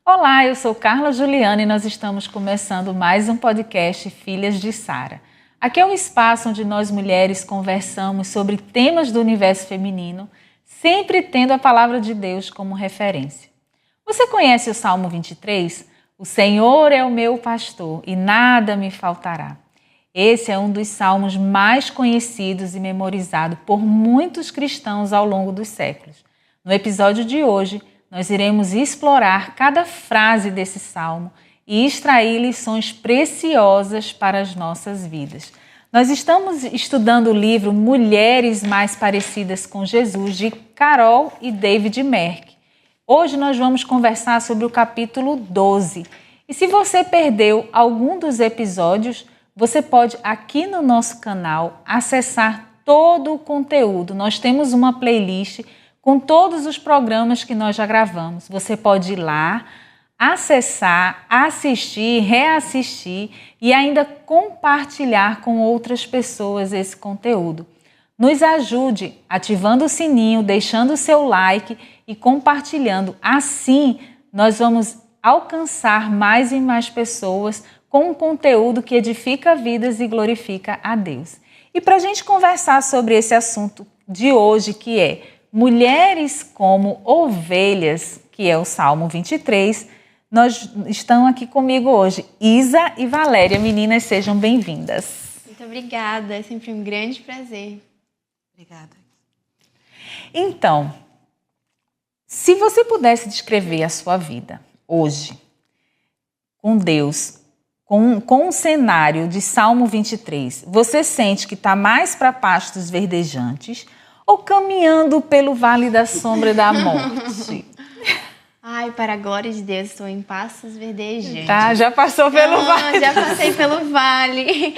Olá, eu sou Carla Juliana e nós estamos começando mais um podcast Filhas de Sara. Aqui é um espaço onde nós mulheres conversamos sobre temas do universo feminino, sempre tendo a palavra de Deus como referência. Você conhece o Salmo 23? O Senhor é o meu pastor e nada me faltará. Esse é um dos salmos mais conhecidos e memorizado por muitos cristãos ao longo dos séculos. No episódio de hoje, nós iremos explorar cada frase desse salmo e extrair lições preciosas para as nossas vidas. Nós estamos estudando o livro Mulheres Mais Parecidas com Jesus, de Carol e David Merck. Hoje nós vamos conversar sobre o capítulo 12. E se você perdeu algum dos episódios, você pode, aqui no nosso canal, acessar todo o conteúdo. Nós temos uma playlist com todos os programas que nós já gravamos. Você pode ir lá, acessar, assistir, reassistir e ainda compartilhar com outras pessoas esse conteúdo. Nos ajude ativando o sininho, deixando o seu like e compartilhando. Assim, nós vamos alcançar mais e mais pessoas com um conteúdo que edifica vidas e glorifica a Deus. E para a gente conversar sobre esse assunto de hoje, que é Mulheres como Ovelhas, que é o Salmo 23, estão aqui comigo hoje Isa e Valéria. Meninas, sejam bem-vindas. Muito obrigada, é sempre um grande prazer. Obrigada. Então, se você pudesse descrever a sua vida hoje, com Deus, com um cenário de Salmo 23, você sente que está mais para pastos verdejantes ou caminhando pelo vale da sombra da morte? Ai, para a glória de Deus, estou em pastos verdejantes. Tá, já passou pelo vale. Já passei pelo vale.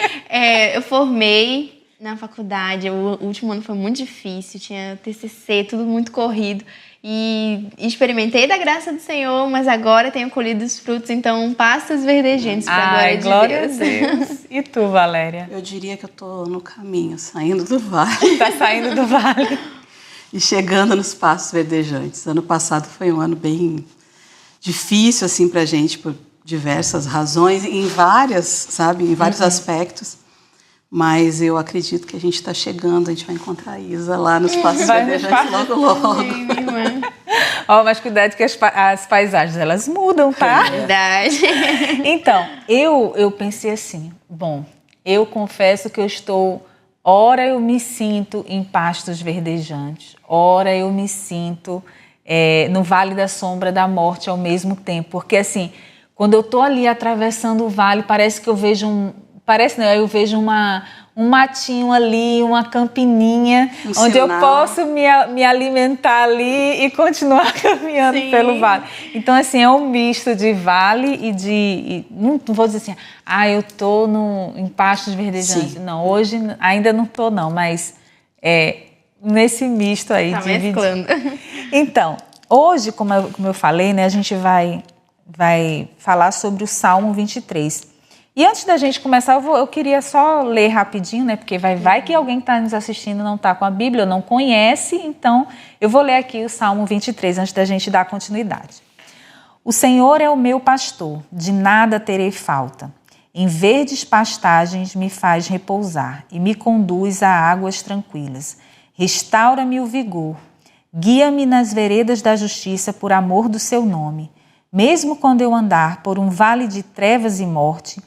Eu formei na faculdade, o último ano foi muito difícil, tinha TCC, tudo muito corrido. E experimentei da graça do Senhor, mas agora tenho colhido os frutos, então pastos verdejantes para a glória de Deus. E tu, Valéria? Eu diria que eu estou no caminho, saindo do vale. Está saindo do vale. E chegando nos pastos verdejantes. Ano passado foi um ano bem difícil assim, para a gente, por diversas razões, em vários aspectos. Mas eu acredito que a gente está chegando, a gente vai encontrar a Isa lá nos pastos verdejantes logo. Mas cuidado que as paisagens, elas mudam, tá? Verdade. Então, eu pensei assim, eu confesso que ora eu me sinto em pastos verdejantes, ora eu me sinto no vale da sombra da morte ao mesmo tempo. Porque assim, quando eu estou ali atravessando o vale, parece que eu vejo eu vejo um matinho ali, uma campininha, onde eu posso me alimentar ali e continuar caminhando pelo vale. Então, assim, é um misto de vale e não vou dizer assim, eu estou em pastos verdejantes. Sim. Não, hoje ainda não estou não, mas nesse misto aí. Tá mesclando. Então, hoje, como eu falei, né, a gente vai falar sobre o Salmo 23. E antes da gente começar, eu queria só ler rapidinho, né? Porque vai que alguém que está nos assistindo não está com a Bíblia, ou não conhece, então eu vou ler aqui o Salmo 23 antes da gente dar continuidade. O Senhor é o meu pastor, de nada terei falta. Em verdes pastagens me faz repousar e me conduz a águas tranquilas. Restaura-me o vigor, guia-me nas veredas da justiça por amor do seu nome. Mesmo quando eu andar por um vale de trevas e morte,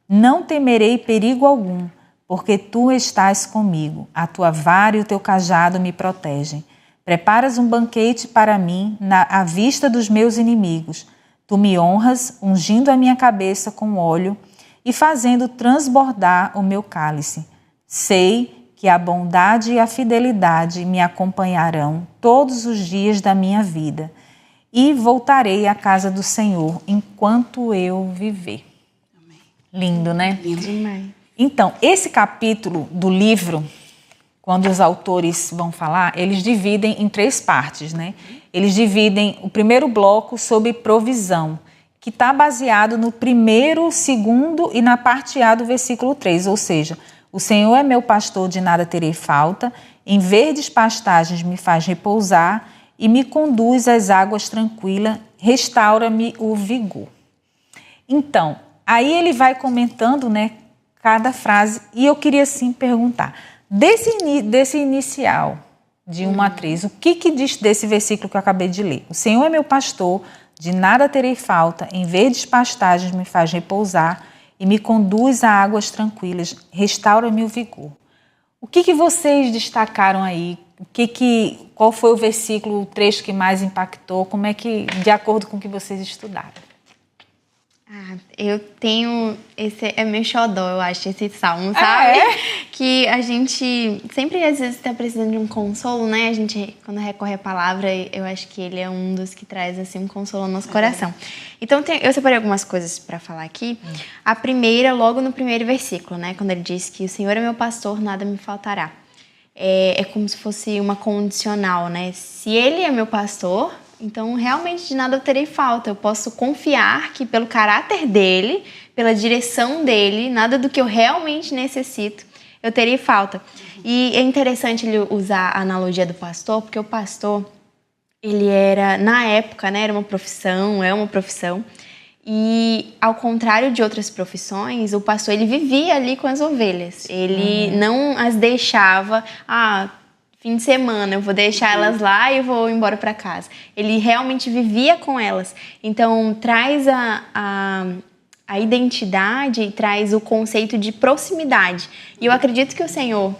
não temerei perigo algum, porque tu estás comigo. A tua vara e o teu cajado me protegem. Preparas um banquete para mim à vista dos meus inimigos. Tu me honras, ungindo a minha cabeça com óleo e fazendo transbordar o meu cálice. Sei que a bondade e a fidelidade me acompanharão todos os dias da minha vida e voltarei à casa do Senhor enquanto eu viver. Lindo, né? Lindo demais. Então, esse capítulo do livro, quando os autores vão falar, eles dividem em 3 partes, né? Eles dividem o primeiro bloco sobre provisão, que está baseado no primeiro, segundo e na parte A do versículo 3, ou seja, o Senhor é meu pastor, de nada terei falta, em verdes pastagens me faz repousar e me conduz às águas tranquilas restaura-me o vigor. Então, aí ele vai comentando, né, cada frase, e eu queria sim perguntar, desse inicial de 1 a 3, o que diz desse versículo que eu acabei de ler? O Senhor é meu pastor, de nada terei falta, em verdes pastagens me faz repousar e me conduz a águas tranquilas, restaura-me o vigor. O que vocês destacaram aí? Qual foi o versículo, o trecho que mais impactou? Como é que, de acordo com o que vocês estudaram? Eu tenho, esse é meu xodó, eu acho, esse salmo, sabe? Que a gente sempre, às vezes, está precisando de um consolo, né? A gente, quando recorre à palavra, eu acho que ele é um dos que traz, assim, um consolo ao nosso coração. Então, eu separei algumas coisas para falar aqui. A primeira, logo no primeiro versículo, né? Quando ele diz que o Senhor é meu pastor, nada me faltará. É como se fosse uma condicional, né? Se ele é meu pastor, então realmente de nada eu terei falta. Eu posso confiar que pelo caráter dele, pela direção dele, nada do que eu realmente necessito, eu terei falta. E é interessante ele usar a analogia do pastor, porque o pastor, ele era, na época, né, era uma profissão, é uma profissão, e ao contrário de outras profissões, o pastor, ele vivia ali com as ovelhas. Ele não as deixava, fim de semana, eu vou deixar elas lá e eu vou embora para casa. Ele realmente vivia com elas. Então, traz a identidade e traz o conceito de proximidade. E eu acredito que o Senhor,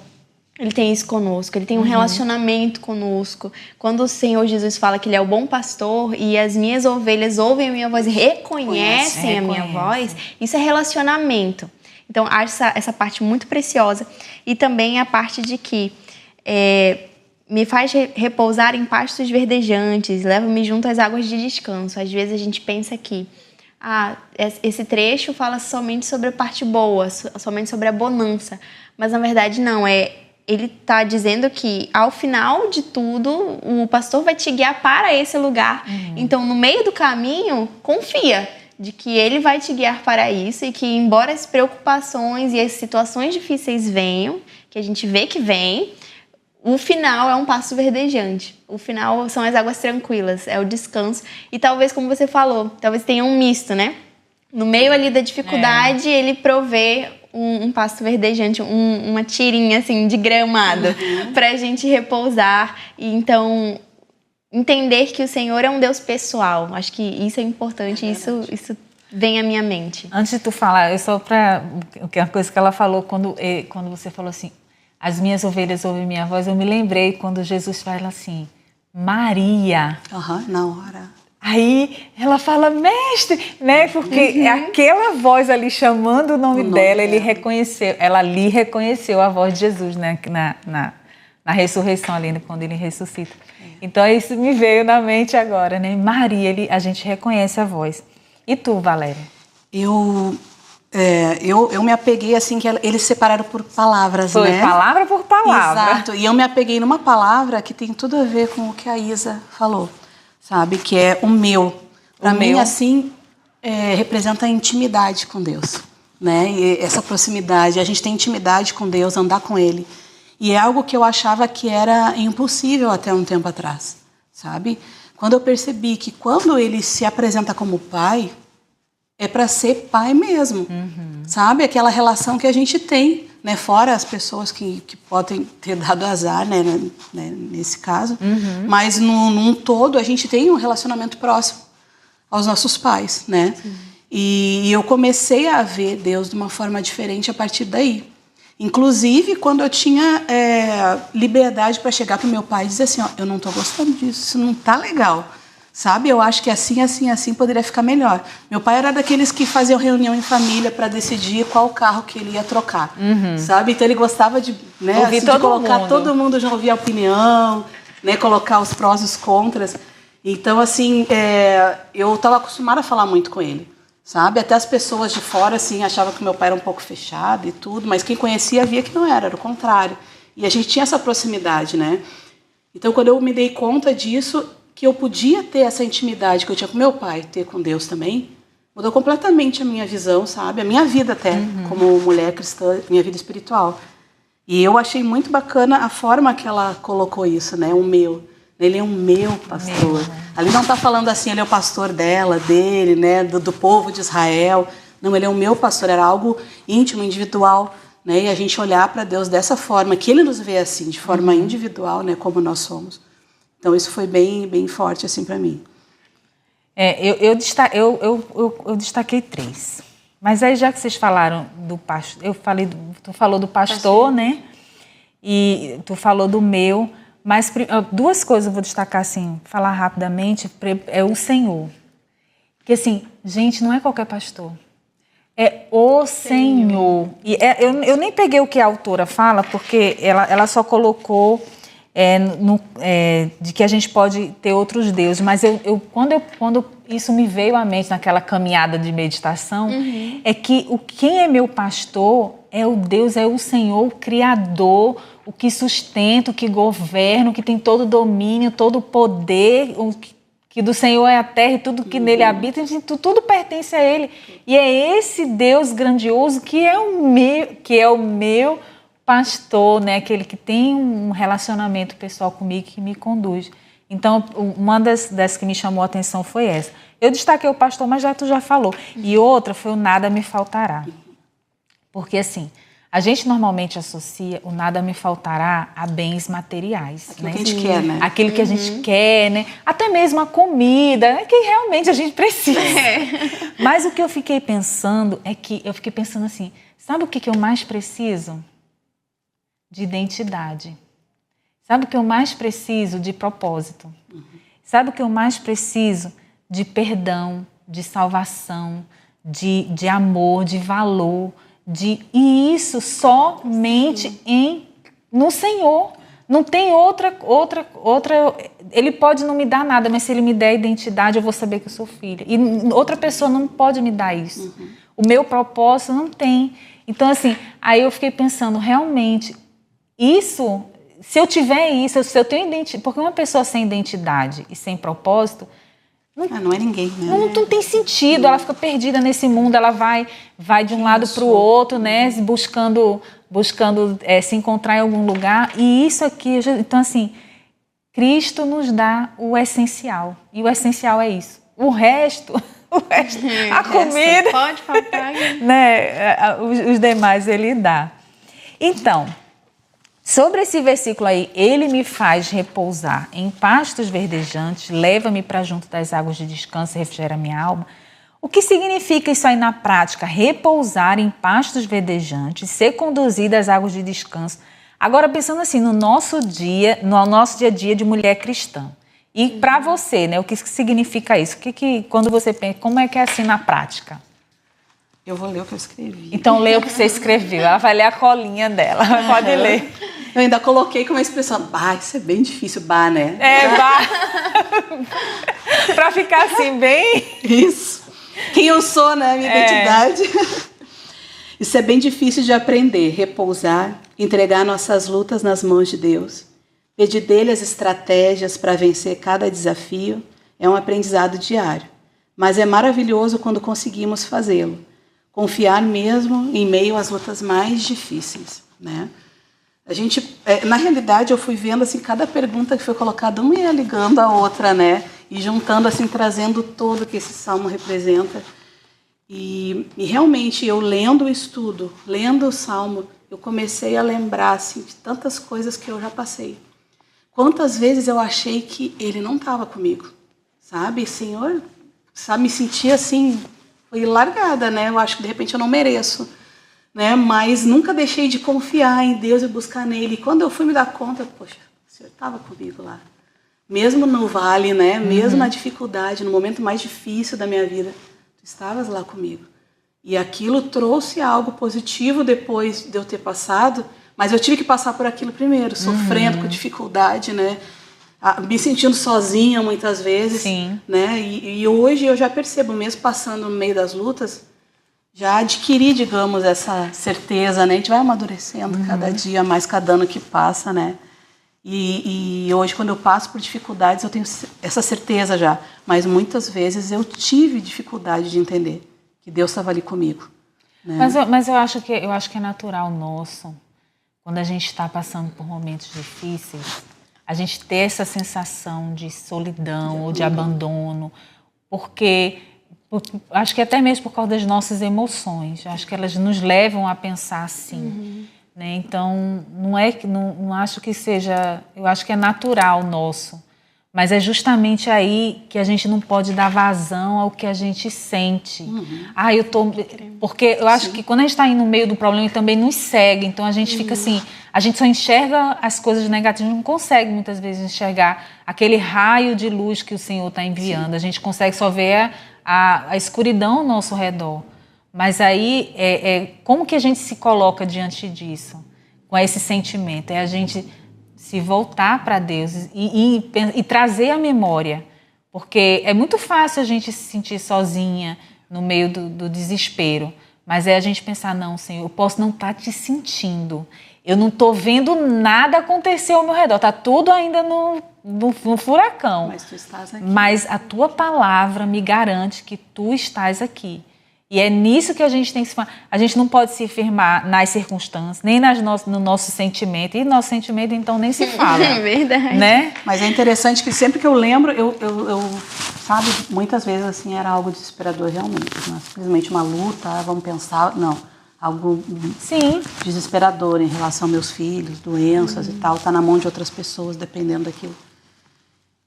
ele tem isso conosco, ele tem um relacionamento conosco. Quando o Senhor Jesus fala que ele é o bom pastor e as minhas ovelhas ouvem a minha voz e reconhecem a minha voz, isso é relacionamento. Então, acho essa parte muito preciosa. E também a parte de que me faz repousar em pastos verdejantes, leva-me junto às águas de descanso. Às vezes a gente pensa que esse trecho fala somente sobre a parte boa, somente sobre a bonança. Mas na verdade não, ele está dizendo que ao final de tudo, o pastor vai te guiar para esse lugar. Então, no meio do caminho, confia de que ele vai te guiar para isso e que, embora as preocupações e as situações difíceis venham, que a gente vê que vem, o final é um pasto verdejante. O final são as águas tranquilas, é o descanso. E talvez, como você falou, talvez tenha um misto, né? No meio ali da dificuldade, ele provê um pasto verdejante, uma tirinha assim de gramado para a gente repousar. E então, entender que o Senhor é um Deus pessoal. Acho que isso é importante, isso vem à minha mente. Antes de tu falar, uma coisa que ela falou quando você falou assim, as minhas ovelhas ouvem minha voz, eu me lembrei quando Jesus fala assim, Maria. Na hora. Aí ela fala, mestre, né? Porque aquela voz ali chamando o nome dela, ela ali reconheceu a voz de Jesus, né? Na ressurreição ali, quando ele ressuscita. Então isso me veio na mente agora, né? Maria, a gente reconhece a voz. E tu, Valéria? Eu me apeguei assim, que eles separaram por palavras, Foi, né? Palavra por palavra. Exato, e eu me apeguei numa palavra que tem tudo a ver com o que a Isa falou, sabe? Que é o meu. Para mim, assim, representa a intimidade com Deus, né? E essa proximidade, a gente tem intimidade com Deus, andar com Ele. E é algo que eu achava que era impossível até um tempo atrás, sabe? Quando eu percebi que quando Ele se apresenta como Pai, é para ser pai mesmo, sabe? Aquela relação que a gente tem, né? Fora as pessoas que podem ter dado azar, né? Nesse caso. Mas, num todo, a gente tem um relacionamento próximo aos nossos pais, né? E eu comecei a ver Deus de uma forma diferente a partir daí. Inclusive, quando eu tinha liberdade para chegar para o meu pai e dizer assim, eu não estou gostando disso, isso não está legal. Sabe? Eu acho que assim poderia ficar melhor. Meu pai era daqueles que faziam reunião em família para decidir qual carro que ele ia trocar. Sabe? Então ele gostava de, né, ouvir de colocar todo mundo, já ouvir a opinião, né, colocar os prós e os contras. Então, assim, eu estava acostumada a falar muito com ele. Sabe? Até as pessoas de fora assim, achavam que meu pai era um pouco fechado e tudo, mas quem conhecia via que não era o contrário. E a gente tinha essa proximidade, né? Então, quando eu me dei conta disso, que eu podia ter essa intimidade que eu tinha com meu pai, ter com Deus também, mudou completamente a minha visão, sabe? A minha vida até, como mulher cristã, minha vida espiritual. E eu achei muito bacana a forma que ela colocou isso, né? O meu. Ele é o meu pastor. Ali não está falando assim, ele é o pastor dela, dele, né, do povo de Israel. Não, ele é o meu pastor, era algo íntimo, individual, né? E a gente olhar para Deus dessa forma, que ele nos vê assim, de forma individual, né, como nós somos. Então isso foi bem, bem forte assim para mim. Eu destaquei 3. Mas aí, já que vocês falaram do pastor, tu falou do pastor, né? E tu falou do meu, mas 2 coisas eu vou destacar assim, falar rapidamente, é o Senhor. Porque assim, gente, não é qualquer pastor. É o Senhor. E eu nem peguei o que a autora fala, porque ela só colocou de que a gente pode ter outros deuses. Mas quando isso me veio à mente naquela caminhada de meditação, é que quem é meu pastor é o Deus, é o Senhor, o Criador, o que sustenta, o que governa, o que tem todo o domínio, todo o poder, que do Senhor é a terra e tudo que nele habita, tudo pertence a Ele. E é esse Deus grandioso que é o meu pastor, né? Aquele que tem um relacionamento pessoal comigo, que me conduz. Então, uma das que me chamou a atenção foi essa. Eu destaquei o pastor, mas tu já falou. E outra foi o nada me faltará. Porque assim, a gente normalmente associa o nada me faltará a bens materiais. Aquilo que a gente quer, né? Aquilo que a gente quer, né? Até mesmo a comida, que realmente a gente precisa. Mas o que eu fiquei pensando assim, sabe o que eu mais preciso? De identidade. Sabe o que eu mais preciso? De propósito. Sabe o que eu mais preciso? De perdão, de salvação, de amor, de valor. E isso somente no Senhor. Não tem outra. Ele pode não me dar nada, mas se ele me der identidade, eu vou saber que eu sou filha. E outra pessoa não pode me dar isso. O meu propósito não tem. Então, assim, aí eu fiquei pensando, realmente, isso, se eu tiver isso, se eu tenho identidade, porque uma pessoa sem identidade e sem propósito, não é ninguém, né? Não tem sentido, ela fica perdida nesse mundo, ela vai de um lado para o outro, né, buscando se encontrar em algum lugar. E isso aqui, então assim, Cristo nos dá o essencial, e o essencial é isso. O resto a comida, pode faltar, né, os demais ele dá. Então, sobre esse versículo aí, ele me faz repousar em pastos verdejantes, leva-me para junto das águas de descanso e refrigera minha alma. O que significa isso aí na prática? Repousar em pastos verdejantes, ser conduzido às águas de descanso. Agora, pensando assim, no nosso dia a dia de mulher cristã. E para você, né, o que significa isso? Quando você pensa, como é que é assim na prática? Eu vou ler o que eu escrevi. Então, lê o que você escreveu. Ela vai ler a colinha dela. Pode ler. Eu ainda coloquei com uma expressão, isso é bem difícil, né? Pra ficar assim, bem... Isso. Quem eu sou, né? Minha identidade. Isso é bem difícil de aprender, repousar, entregar nossas lutas nas mãos de Deus. Pedir dele as estratégias para vencer cada desafio é um aprendizado diário. Mas é maravilhoso quando conseguimos fazê-lo. Confiar mesmo em meio às lutas mais difíceis, né? A gente, na realidade, eu fui vendo assim, cada pergunta que foi colocada, uma ia ligando a outra, né? E juntando, assim, trazendo todo que esse salmo representa. E realmente, eu lendo o estudo, lendo o salmo, eu comecei a lembrar assim, de tantas coisas que eu já passei. Quantas vezes eu achei que ele não estava comigo, sabe? Senhor, sabe, me sentia assim, foi largada, né? Eu acho que de repente eu não mereço. Né? Mas nunca deixei de confiar em Deus e buscar nele. E quando eu fui me dar conta, poxa, o Senhor estava comigo lá. Mesmo no vale, né? Mesmo na dificuldade, no momento mais difícil da minha vida, tu estavas lá comigo. E aquilo trouxe algo positivo depois de eu ter passado, mas eu tive que passar por aquilo primeiro, sofrendo com dificuldade, né? Me sentindo sozinha muitas vezes. Sim. Né? E hoje eu já percebo, mesmo passando no meio das lutas, já adquiri, digamos, essa certeza, né? A gente vai amadurecendo cada dia mais, cada ano que passa, né? E hoje, quando eu passo por dificuldades, eu tenho essa certeza já. Mas muitas vezes eu tive dificuldade de entender que Deus estava ali comigo. Né? Mas eu acho que é natural nosso, quando a gente está passando por momentos difíceis, a gente ter essa sensação de solidão ou de abandono, porque acho que até mesmo por causa das nossas emoções, acho que elas nos levam a pensar assim, né? Então não acho que seja, eu acho que é natural nosso, mas é justamente aí que a gente não pode dar vazão ao que a gente sente. Porque eu acho que quando a gente está indo no meio do problema, ele também nos segue. Então a gente fica assim, a gente só enxerga as coisas negativas, não consegue muitas vezes enxergar aquele raio de luz que o Senhor está enviando. A gente consegue só ver a escuridão ao nosso redor. Mas aí, como que a gente se coloca diante disso? Com esse sentimento? É a gente se voltar para Deus e trazer a memória. Porque é muito fácil a gente se sentir sozinha no meio do desespero. Mas é a gente pensar, não, Senhor, eu posso não estar te sentindo. Eu não estou vendo nada acontecer ao meu redor. Está tudo ainda no furacão. Mas tu estás aqui. Mas a tua palavra me garante que tu estás aqui. E é nisso que a gente tem que se firmar. A gente não pode se firmar nas circunstâncias, nem no nosso sentimento. E nosso sentimento, então, nem se fala. É verdade. Né? Mas é interessante que sempre que eu lembro, eu sabe, muitas vezes assim era algo desesperador realmente. Não é simplesmente uma luta, vamos pensar, não. Algo desesperador em relação aos meus filhos, doenças e tal, tá na mão de outras pessoas, dependendo daquilo.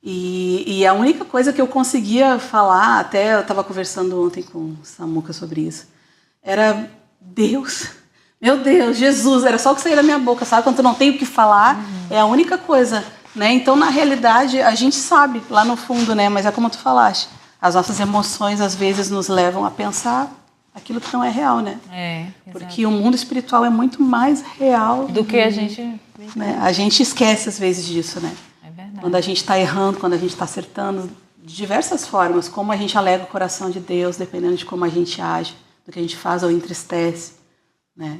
E a única coisa que eu conseguia falar, até eu estava conversando ontem com o Samuca sobre isso, era Deus, meu Deus, Jesus, era só o que saía da minha boca, sabe? Quando eu não tenho o que falar, é a única coisa, né? Então, na realidade, a gente sabe lá no fundo, né? Mas é como tu falaste, as nossas emoções às vezes nos levam a pensar aquilo que não é real, né? Porque o mundo espiritual é muito mais real do que a gente... Né? A gente esquece às vezes disso, né? Quando a gente está errando, quando a gente está acertando, de diversas formas, como a gente alega o coração de Deus, dependendo de como a gente age, do que a gente faz ou entristece, né?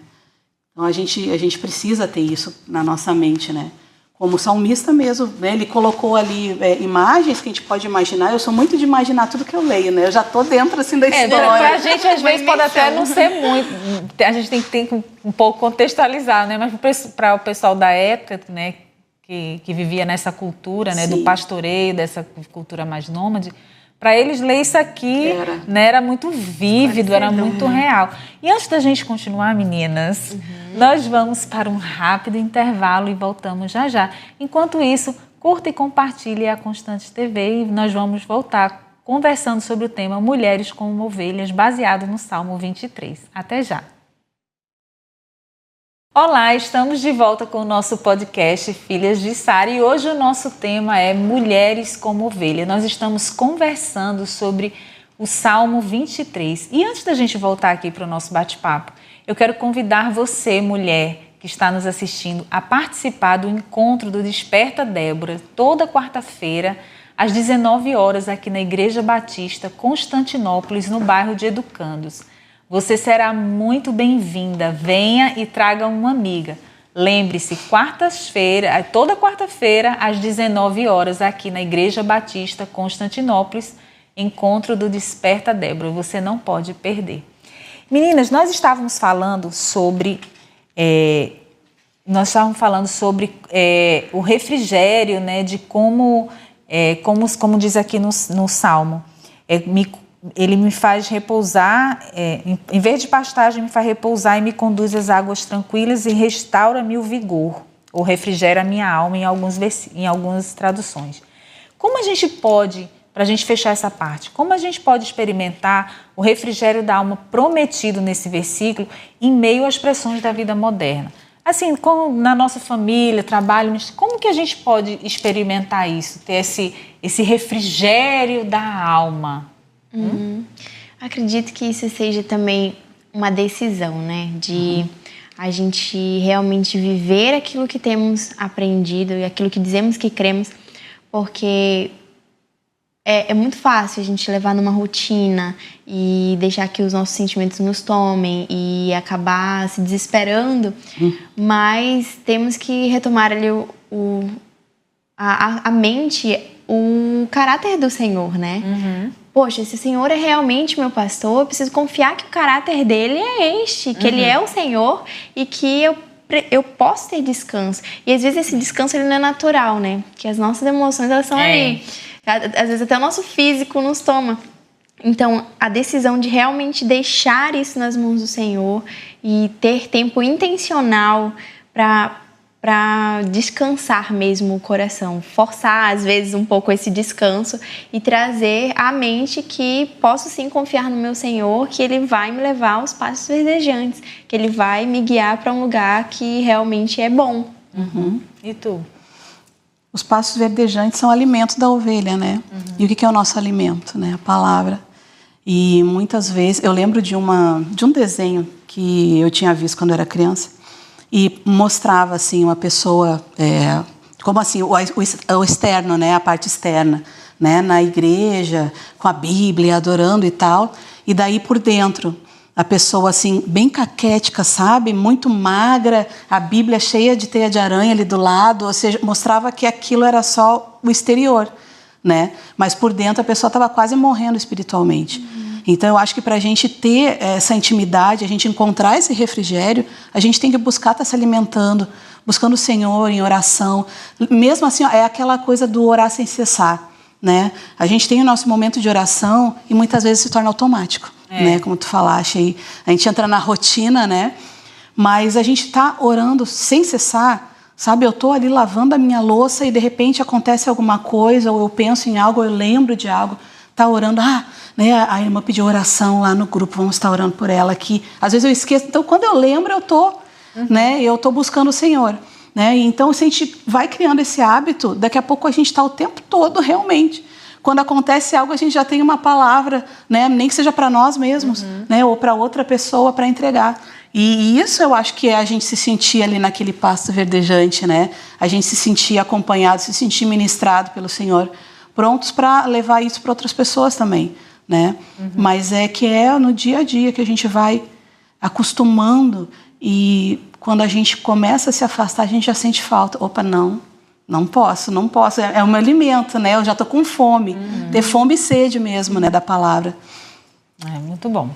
Então a gente precisa ter isso na nossa mente, né? Como o salmista mesmo, né? Ele colocou ali imagens que a gente pode imaginar. Eu sou muito de imaginar tudo que eu leio, né? Eu já estou dentro assim da história. Pra gente às vezes pode até não ser muito. A gente tem que um pouco contextualizar, né? Mas para o pessoal da época, né? Que vivia nessa cultura, né, do pastoreio, dessa cultura mais nômade, para eles ler isso aqui era muito vívido, era muito real. E antes da gente continuar, meninas, nós vamos para um rápido intervalo e voltamos já já. Enquanto isso, curta e compartilhe a Constante TV e nós vamos voltar conversando sobre o tema Mulheres como Ovelhas, baseado no Salmo 23. Até já! Olá, estamos de volta com o nosso podcast Filhas de Sara e hoje o nosso tema é Mulheres como Ovelha. Nós estamos conversando sobre o Salmo 23. E antes da gente voltar aqui para o nosso bate-papo, eu quero convidar você, mulher, que está nos assistindo, a participar do encontro do Desperta Débora, toda quarta-feira, às 19 horas, aqui na Igreja Batista, Constantinópolis, no bairro de Educandos. Você será muito bem-vinda. Venha e traga uma amiga. Lembre-se, toda quarta-feira, às 19 horas, aqui na Igreja Batista, Constantinópolis, encontro do Desperta Débora. Você não pode perder. Meninas, nós estávamos falando sobre o refrigério, né, de como diz aqui no Salmo, ele me faz repousar, em vez de pastagem, me faz repousar e me conduz às águas tranquilas e restaura-me o vigor, ou refrigera a minha alma em algumas traduções. Como a gente pode, para a gente fechar essa parte, como a gente pode experimentar o refrigério da alma prometido nesse versículo em meio às pressões da vida moderna? Assim, como na nossa família, trabalho, como que a gente pode experimentar isso, ter esse refrigério da alma? Acredito que isso seja também uma decisão, né? De a gente realmente viver aquilo que temos aprendido e aquilo que dizemos que cremos, porque é muito fácil a gente levar numa rotina e deixar que os nossos sentimentos nos tomem e acabar se desesperando, mas temos que retomar ali a mente, o caráter do Senhor, né? Poxa, se o Senhor é realmente meu pastor, eu preciso confiar que o caráter dele é este, que ele é o Senhor e que eu eu posso ter descanso. E às vezes esse descanso ele não é natural, né? Porque as nossas emoções, elas são ali. Às vezes até o nosso físico nos toma. Então, a decisão de realmente deixar isso nas mãos do Senhor e ter tempo intencional para descansar mesmo o coração, forçar às vezes um pouco esse descanso e trazer à mente que posso sim confiar no meu Senhor, que Ele vai me levar aos pastos verdejantes, que Ele vai me guiar para um lugar que realmente é bom. E tu? Os pastos verdejantes são o alimento da ovelha, né? E o que é o nosso alimento, né? A palavra. E muitas vezes, eu lembro de um desenho que eu tinha visto quando eu era criança, e mostrava assim uma pessoa, como assim, o externo, né? A parte externa, né? Na igreja, com a Bíblia, adorando e tal. E daí por dentro, a pessoa assim, bem caquética, sabe? Muito magra, a Bíblia cheia de teia de aranha ali do lado, ou seja, mostrava que aquilo era só o exterior, né? Mas por dentro a pessoa estava quase morrendo espiritualmente. Então eu acho que para a gente ter essa intimidade, a gente encontrar esse refrigério, a gente tem que buscar estar se alimentando, buscando o Senhor em oração. Mesmo assim, é aquela coisa do orar sem cessar, né? A gente tem o nosso momento de oração e muitas vezes se torna automático, né? Como tu falaste aí, a gente entra na rotina, né? Mas a gente está orando sem cessar, sabe? Eu estou ali lavando a minha louça e de repente acontece alguma coisa, ou eu penso em algo, ou eu lembro de algo, tá orando, né? A irmã pediu oração lá no grupo, vamos estar orando por ela aqui. Às vezes eu esqueço, então quando eu lembro eu estou, né? Eu estou buscando o Senhor, né? Então se a gente vai criando esse hábito, daqui a pouco a gente está o tempo todo realmente. Quando acontece algo a gente já tem uma palavra, né? Nem que seja para nós mesmos, né? Ou para outra pessoa para entregar. E isso eu acho que é a gente se sentir ali naquele pasto verdejante, né? A gente se sentir acompanhado, se sentir ministrado pelo Senhor, prontos para levar isso para outras pessoas também, né? Mas é no dia a dia que a gente vai acostumando e quando a gente começa a se afastar, a gente já sente falta. Opa, não posso. É o meu alimento, né? Eu já estou com fome. Ter fome e sede mesmo, né? Da palavra. Muito bom.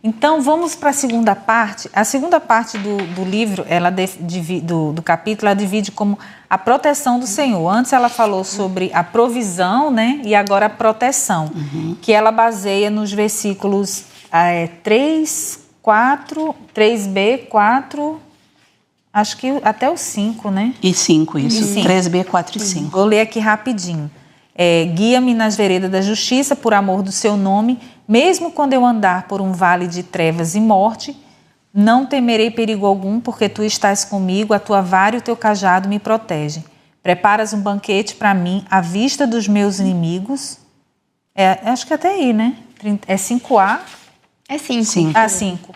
Então, vamos para a segunda parte. A segunda parte do livro, do capítulo, ela divide como a proteção do Senhor. Antes ela falou sobre a provisão, né? E agora a proteção, que ela baseia nos versículos 3, 4, 3b, 4, acho que até o 5, né? E 5, isso. 3b, 4 e 5. Vou ler aqui rapidinho. Guia-me nas veredas da justiça por amor do seu nome, mesmo quando eu andar por um vale de trevas e morte, não temerei perigo algum, porque tu estás comigo, a tua vara e o teu cajado me protegem. Preparas um banquete para mim à vista dos meus inimigos. Acho que até aí, né? É 5a? É 5. 5.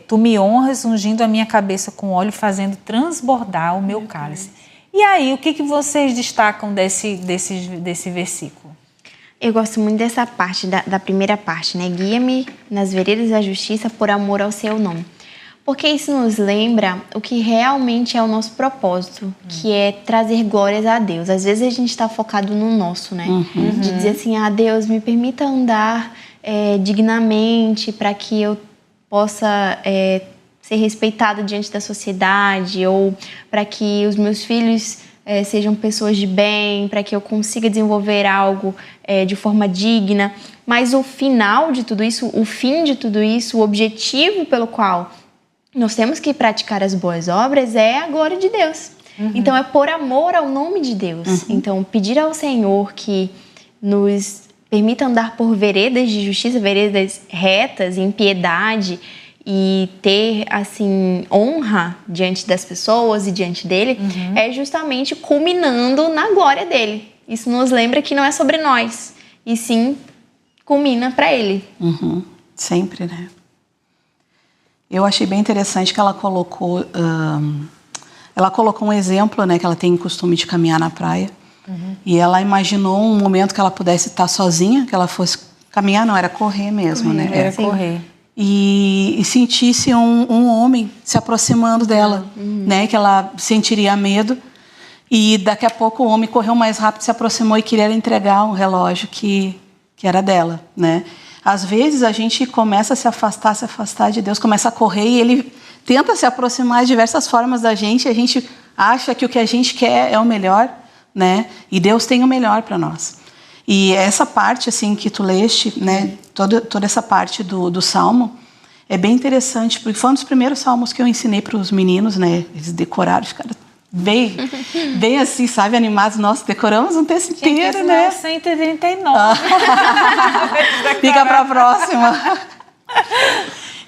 Tu me honras ungindo a minha cabeça com óleo, fazendo transbordar o meu cálice. E aí, o que vocês destacam desse versículo? Eu gosto muito dessa parte, da primeira parte, né? Guia-me nas veredas da justiça por amor ao seu nome. Porque isso nos lembra o que realmente é o nosso propósito, que é trazer glórias a Deus. Às vezes a gente está focado no nosso, né? De dizer assim, Deus, me permita andar dignamente para que eu possa ser respeitada diante da sociedade, ou para que os meus filhos sejam pessoas de bem, para que eu consiga desenvolver algo de forma digna. Mas o final de tudo isso, o fim de tudo isso, o objetivo pelo qual nós temos que praticar as boas obras é a glória de Deus. Então é por amor ao nome de Deus. Então pedir ao Senhor que nos permita andar por veredas de justiça, veredas retas, em piedade, e ter, assim, honra diante das pessoas e diante dele, é justamente culminando na glória dele. Isso nos lembra que não é sobre nós, e sim culmina para ele. Sempre, né? Eu achei bem interessante que ela colocou um exemplo, né, que ela tem o costume de caminhar na praia, e ela imaginou um momento que ela pudesse estar sozinha, que ela fosse caminhar, não, era correr mesmo, né? Era correr. E sentisse um homem se aproximando dela, né? Que ela sentiria medo. E daqui a pouco o homem correu mais rápido, se aproximou e queria entregar um relógio que era dela, né? Às vezes a gente começa a se afastar de Deus, começa a correr e ele tenta se aproximar de diversas formas da gente, a gente acha que o que a gente quer é o melhor, né? E Deus tem o melhor para nós. E essa parte assim que tu leste, né? Toda essa parte do Salmo é bem interessante, porque foi um dos primeiros salmos que eu ensinei para os meninos, né? Eles decoraram, ficaram bem assim, sabe, animados. Nossa, decoramos um texto inteiro, né? 139. Fica para a próxima.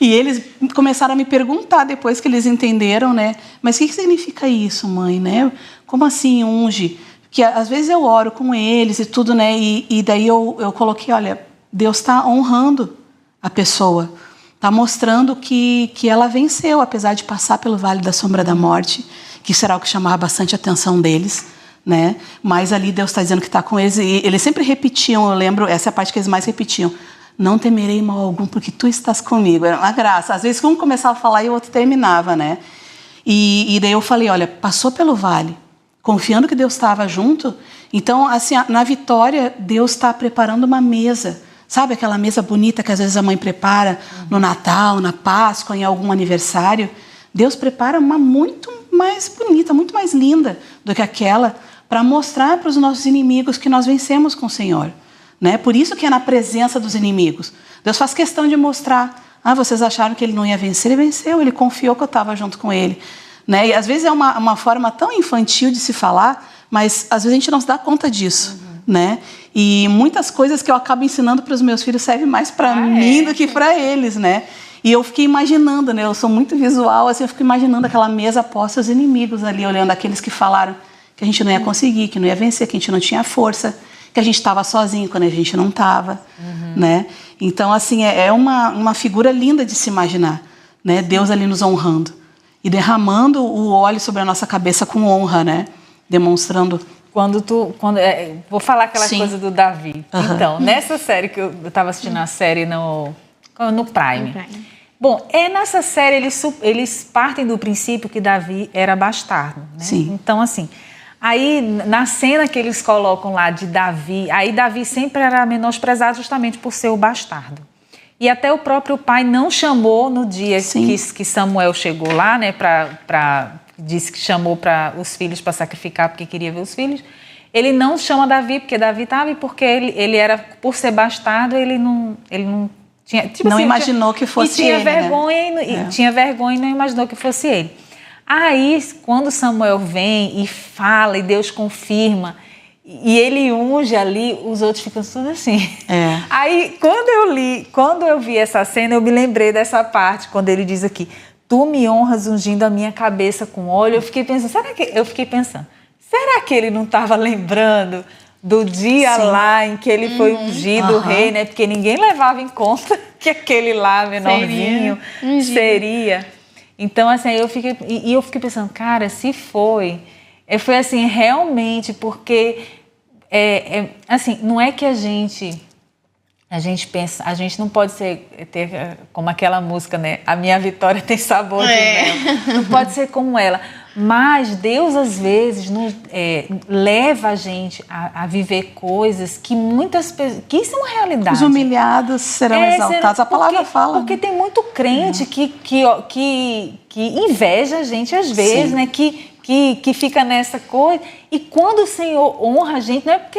E eles começaram a me perguntar depois que eles entenderam, né? Mas o que significa isso, mãe, né? Como assim unge? Porque às vezes eu oro com eles e tudo, né? E daí eu coloquei, olha, Deus está honrando a pessoa. Está mostrando que ela venceu, apesar de passar pelo vale da sombra da morte, que será o que chamava bastante a atenção deles, né? Mas ali Deus está dizendo que está com eles. E eles sempre repetiam, eu lembro, essa é a parte que eles mais repetiam. Não temerei mal algum, porque tu estás comigo. Era uma graça. Às vezes um começava a falar e o outro terminava, né? E daí eu falei, olha, passou pelo vale, confiando que Deus estava junto. Então, assim, na vitória, Deus está preparando uma mesa. Sabe aquela mesa bonita que às vezes a mãe prepara no Natal, na Páscoa, em algum aniversário? Deus prepara uma muito mais bonita, muito mais linda do que aquela, para mostrar para os nossos inimigos que nós vencemos com o Senhor. Né? Por isso que é na presença dos inimigos. Deus faz questão de mostrar. Vocês acharam que ele não ia vencer? Ele venceu, ele confiou que eu estava junto com ele. Né? E às vezes é uma forma tão infantil de se falar, mas às vezes a gente não se dá conta disso. Né? E muitas coisas que eu acabo ensinando para os meus filhos servem mais para mim do que para eles. Né? E eu fiquei imaginando, né? Eu sou muito visual, assim, eu fico imaginando aquela mesa posta os inimigos ali, olhando aqueles que falaram que a gente não ia conseguir, que não ia vencer, que a gente não tinha força, que a gente estava sozinho quando a gente não estava, né? Então, assim, é uma figura linda de se imaginar, né? Deus ali nos honrando e derramando o óleo sobre a nossa cabeça com honra, né? Demonstrando... Vou falar aquela coisa do Davi. Então, nessa série que eu estava assistindo a série no Prime. Bom, nessa série eles partem do princípio que Davi era bastardo, né? Sim. Então, assim... Aí, na cena que eles colocam lá de Davi, aí Davi sempre era menosprezado justamente por ser o bastardo. E até o próprio pai não chamou no dia que Samuel chegou lá, né, disse que chamou para os filhos para sacrificar porque queria ver os filhos. Ele não chama Davi porque Davi estava e porque ele era, por ser bastardo, ele não tinha... Tipo não assim, imaginou que fosse ele. Tinha vergonha e não imaginou que fosse ele. Aí, quando Samuel vem e fala, e Deus confirma, e ele unge ali, os outros ficam tudo assim. Aí, quando eu vi essa cena, eu me lembrei dessa parte, quando ele diz aqui, tu me honras ungindo a minha cabeça com óleo. Eu fiquei pensando, será que ele não estava lembrando do dia lá em que ele foi ungido rei, né? Porque ninguém levava em conta que aquele lá, menorzinho, seria. Então, assim, eu fiquei pensando, cara, se foi assim, realmente, porque, assim, não é que a gente pensa, a gente não pode ter como aquela música, né? A minha vitória tem sabor de mel. Não pode ser como ela. Mas Deus, às vezes, leva a gente a viver coisas que muitas pessoas... que são realidade. Os humilhados serão exaltados. A palavra fala. Porque tem muito crente que inveja a gente, às vezes, né? Que fica nessa coisa. E quando o Senhor honra a gente, não é porque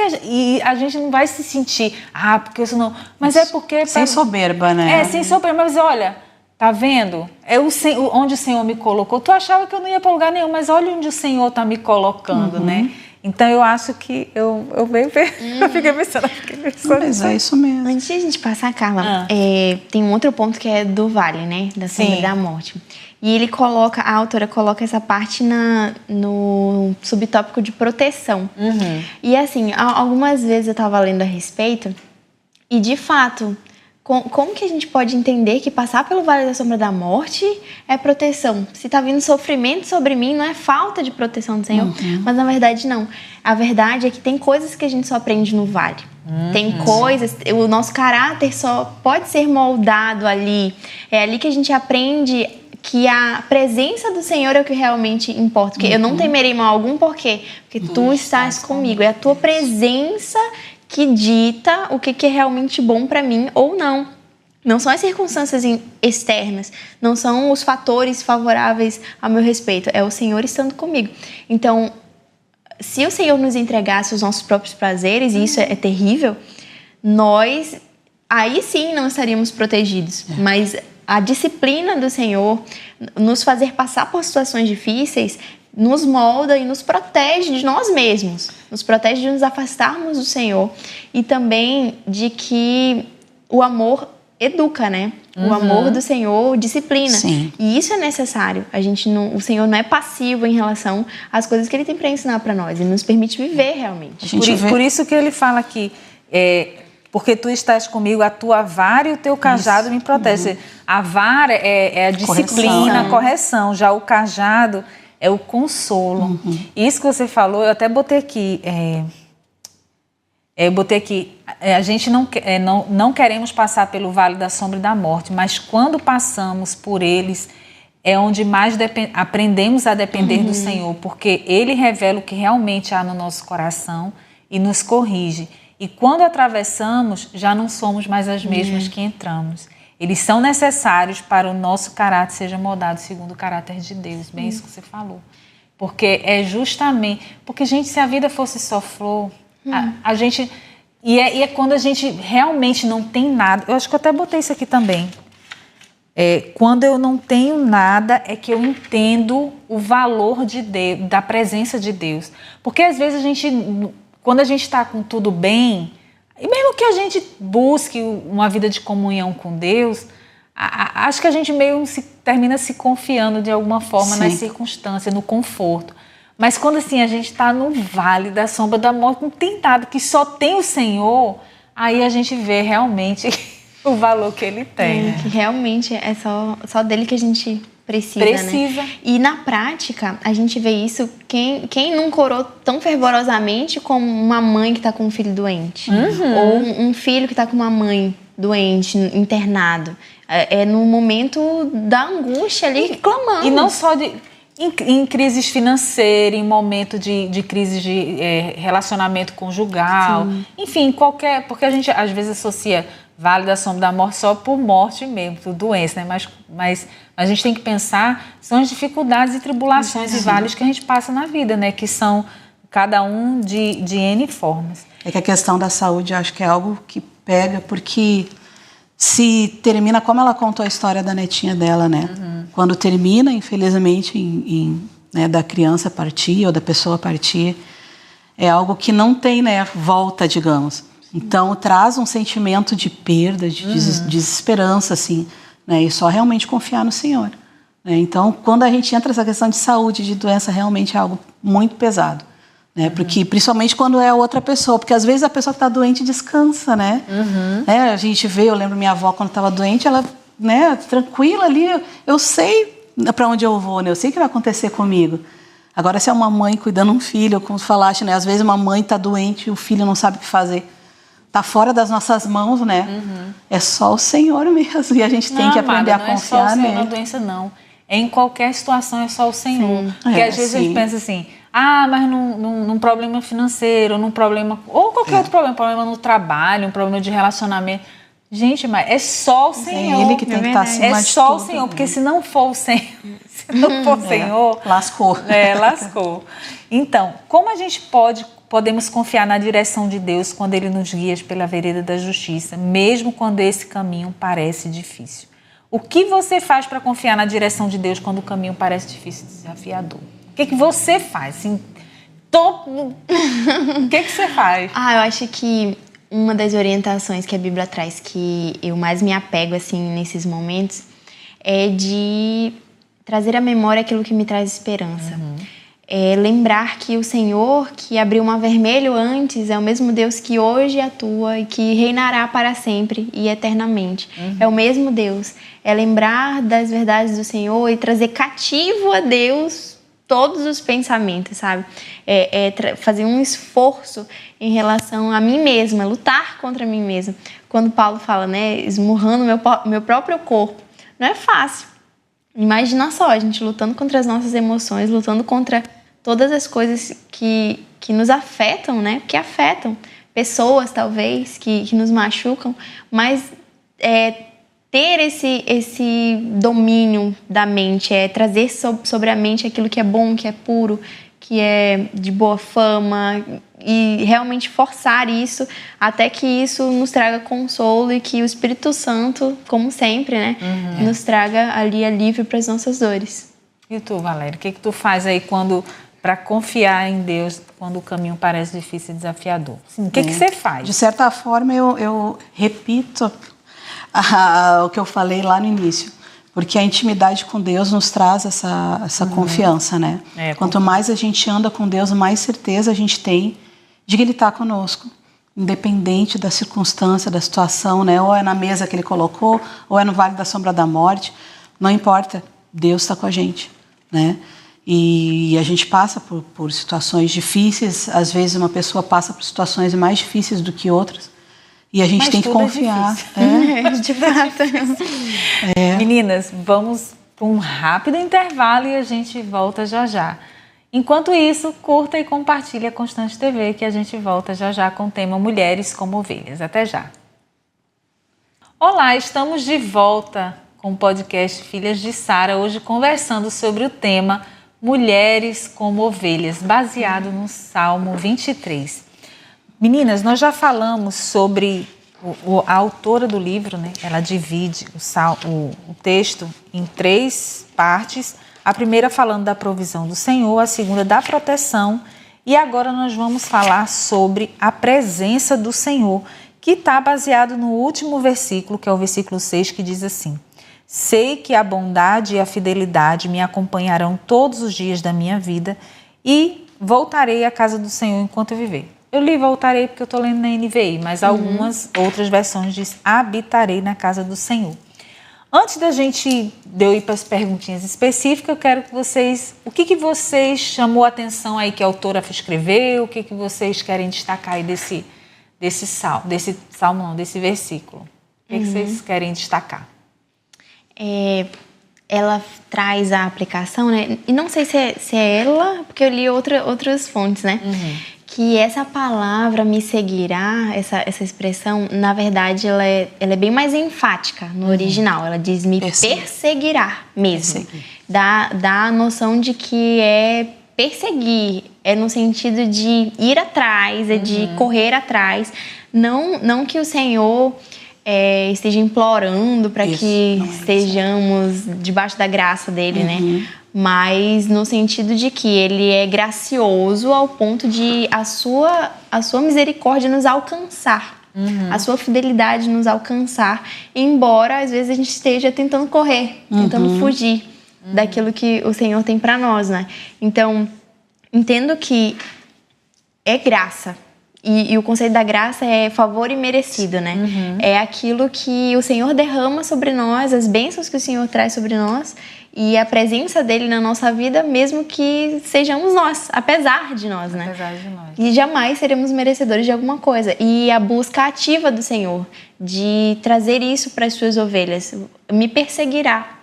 a gente não vai se sentir... porque isso não... Mas é porque... Sem soberba, né? Sem soberba. Mas olha... Tá vendo? Onde o Senhor me colocou. Tu achava que eu não ia para lugar nenhum, mas olha onde o Senhor está me colocando, né? Então, eu acho que eu fiquei pensando. Mas é isso mesmo. Antes de a gente passar, Carla, tem um outro ponto que é do vale, né? Da sombra da morte. E a autora coloca essa parte no subtópico de proteção. E assim, algumas vezes eu estava lendo a respeito e, de fato... Como que a gente pode entender que passar pelo vale da sombra da morte é proteção? Se está vindo sofrimento sobre mim, não é falta de proteção do Senhor, mas na verdade não. A verdade é que tem coisas que a gente só aprende no vale. Tem coisas, o nosso caráter só pode ser moldado ali. É ali que a gente aprende que a presença do Senhor é o que realmente importa. Porque eu não temerei mal algum, por quê? Porque tu estás comigo. É a tua presença que dita o que é realmente bom para mim ou não. Não são as circunstâncias externas, não são os fatores favoráveis ao meu respeito, é o Senhor estando comigo. Então, se o Senhor nos entregasse os nossos próprios prazeres, e isso é terrível, nós, aí sim, não estaríamos protegidos. Mas a disciplina do Senhor, nos fazer passar por situações difíceis, nos molda e nos protege de nós mesmos, nos protege de nos afastarmos do Senhor e também de que o amor educa, né? O amor do Senhor disciplina. Sim. E isso é necessário. O Senhor não é passivo em relação às coisas que Ele tem para ensinar para nós. Ele nos permite viver realmente. Por isso que Ele fala aqui, porque tu estás comigo, a tua vara e o teu cajado me protegem. A vara é a disciplina, a correção. Já o cajado é o consolo. Isso que você falou, eu até botei aqui... a gente não queremos passar pelo vale da sombra e da morte, mas quando passamos por eles, é onde mais aprendemos a depender do Senhor, porque Ele revela o que realmente há no nosso coração e nos corrige. E quando atravessamos, já não somos mais as mesmas que entramos. Eles são necessários para o nosso caráter seja moldado segundo o caráter de Deus. Bem isso que você falou. Porque é justamente... Porque, gente, se a vida fosse só flor... A gente... E é quando a gente realmente não tem nada... Eu acho que eu até botei isso aqui também. Quando eu não tenho nada, é que eu entendo o valor de Deus, da presença de Deus. Porque às vezes quando a gente está com tudo bem, e mesmo que a gente busque uma vida de comunhão com Deus, acho que a gente meio termina se confiando de alguma forma nas circunstâncias, no conforto. Mas quando assim, a gente está no vale da sombra da morte, não tem nada, que só tem o Senhor, aí a gente vê realmente o valor que Ele tem. Que realmente é só dele que a gente precisa. Né? E na prática, a gente vê isso, quem não orou tão fervorosamente como uma mãe que está com um filho doente. Ou um filho que está com uma mãe doente, internado. É no momento da angústia ali, clamando. E não só em crises financeiras, em momento de crise de relacionamento conjugal, enfim, porque a gente às vezes associa Vale da Sombra da Morte só por morte mesmo, por doença, né? Mas a gente tem que pensar, são as dificuldades e tribulações e vales que a gente passa na vida, né? Que são cada um de N formas. É que a questão da saúde, eu acho que é algo que pega, porque se termina como ela contou a história da netinha dela, né? Quando termina, infelizmente, né, da criança partir ou da pessoa partir, é algo que não tem, né, volta, digamos. Então, traz um sentimento de perda, de desesperança, assim, né? E só realmente confiar no Senhor. Né? Então, quando a gente entra nessa questão de saúde, de doença, realmente é algo muito pesado. Né? Porque, principalmente quando é outra pessoa, porque às vezes a pessoa que está doente descansa, né? Né? A gente vê, eu lembro minha avó quando estava doente, ela, né, tranquila ali, eu sei para onde eu vou, né? Eu sei o que vai acontecer comigo. Agora, se é uma mãe cuidando de um filho, como tu falaste, né? Às vezes uma mãe está doente e o filho não sabe o que fazer. Está fora das nossas mãos, né? É só o Senhor mesmo, e a gente tem que aprender a confiar nele. Não é só o Senhor na doença, não. Em qualquer situação é só o Senhor. Porque às vezes a gente pensa assim, mas num problema financeiro, num problema... Ou qualquer outro problema no trabalho, um problema de relacionamento. Gente, mas é só o Senhor. É Ele que tem que estar acima de tudo. É só o Senhor, porque se não for o Senhor, o Senhor... Lascou. Lascou. Então, como a gente podemos confiar na direção de Deus quando Ele nos guia pela vereda da justiça, mesmo quando esse caminho parece difícil? O que você faz para confiar na direção de Deus quando o caminho parece difícil e desafiador? O que você faz? Assim, o que você faz? Eu acho que uma das orientações que a Bíblia traz, que eu mais me apego assim, nesses momentos, é de trazer à memória aquilo que me traz esperança. Lembrar que o Senhor, que abriu o mar vermelho antes, é o mesmo Deus que hoje atua e que reinará para sempre e eternamente. É o mesmo Deus. É lembrar das verdades do Senhor e trazer cativo a Deus todos os pensamentos, sabe? Fazer um esforço em relação a mim mesma, lutar contra mim mesma. Quando Paulo fala, né, esmurrando meu próprio corpo, não é fácil. Imagina só, a gente lutando contra as nossas emoções, lutando contra todas as coisas que nos afetam, né? Que afetam pessoas, talvez, que nos machucam, mas ter esse domínio da mente, é trazer sobre a mente aquilo que é bom, que é puro, que é de boa fama, e realmente forçar isso até que isso nos traga consolo e que o Espírito Santo, como sempre, né, nos traga ali alívio para as nossas dores. E tu, Valéria, o que tu faz aí para confiar em Deus quando o caminho parece difícil e desafiador? Assim, o que você faz? De certa forma, eu repito o que eu falei lá no início, porque a intimidade com Deus nos traz essa confiança, né? Quanto mais a gente anda com Deus, mais certeza a gente tem de que Ele está conosco, independente da circunstância, da situação, né? Ou é na mesa que Ele colocou, ou é no vale da sombra da morte, não importa, Deus está com a gente, né? E a gente passa por situações difíceis, às vezes uma pessoa passa por situações mais difíceis do que outras, e a gente tem que confiar. De fato. Meninas, vamos para um rápido intervalo e a gente volta já já. Enquanto isso, curta e compartilhe a Constante TV, que a gente volta já já com o tema Mulheres como Ovelhas. Até já. Olá, estamos de volta com o podcast Filhas de Sara, hoje conversando sobre o tema Mulheres como Ovelhas, baseado no Salmo 23. Meninas, nós já falamos sobre a autora do livro, né? Ela divide o texto em 3 partes. A primeira falando da provisão do Senhor, a segunda da proteção, e agora nós vamos falar sobre a presença do Senhor, que está baseado no último versículo, que é o versículo 6, que diz assim: sei que a bondade e a fidelidade me acompanharão todos os dias da minha vida e voltarei à casa do Senhor enquanto eu viver. Eu li voltarei porque eu estou lendo na NVI, mas algumas outras versões diz habitarei na casa do Senhor. Antes de eu ir para as perguntinhas específicas, eu quero que vocês... O que vocês chamou a atenção aí que a autora escreveu? O que vocês querem destacar aí desse versículo? O que vocês querem destacar? Ela traz a aplicação, né? E não sei se é ela, porque eu li outras fontes, né? Que essa palavra me seguirá, essa expressão, na verdade, ela é bem mais enfática no original. Ela diz me perseguirá mesmo. Dá a noção de que é perseguir, é no sentido de ir atrás, é de correr atrás. Não que o Senhor esteja implorando para que estejamos debaixo da graça dele, né? Mas no sentido de que ele é gracioso ao ponto de a sua misericórdia nos alcançar, a sua fidelidade nos alcançar, embora às vezes a gente esteja tentando correr, tentando fugir daquilo que o Senhor tem para nós, né? Então, entendo que é graça. E o conceito da graça é favor imerecido, né? É aquilo que o Senhor derrama sobre nós, as bênçãos que o Senhor traz sobre nós e a presença dele na nossa vida, mesmo que sejamos nós, apesar de nós, né? Apesar de nós. E jamais seremos merecedores de alguma coisa. E a busca ativa do Senhor de trazer isso para as suas ovelhas, me perseguirá.